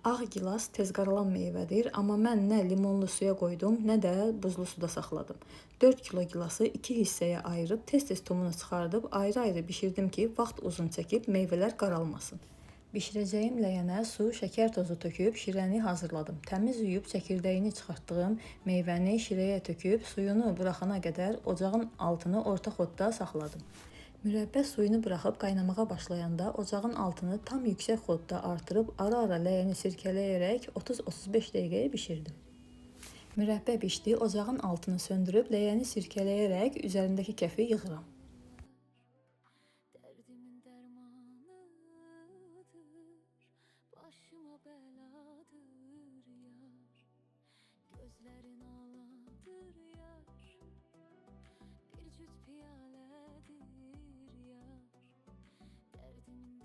Ağ gilas tez qaralan meyvədir, amma mən nə limonlu suya qoydum, nə də buzlu suda saxladım. 4 kilo gilası 2 hissəyə ayırıb tez-tez tumunu çıxardıb ayrı-ayrı bişirdim ki, vaxt uzun çəkib meyvələr qaralmasın. Bişirəcəyim ləyənə su, şəkər tozu töküb şirəni hazırladım. Təmiz yuyub çəkirdəyini çıxartdığım meyvəni şirəyə töküb suyunu buraxana qədər ocağın altını orta xodda saxladım. Mürəbbə suyunu buraxıb qaynamağa başlayanda ocağın altını tam yüksək xodda artırıb ara-ara ləyəni sirkələyərək 30-35 dəqiqəyə bişirdim. Mürəbbə bişdi, ocağın altını söndürüb ləyəni sirkələyərək üzərindəki kəfi yığıram. Derdimin dermanıdır, başıma beladır yar. Gözlerin ağladır yar, bir cüt piyaledir yar. Derdimin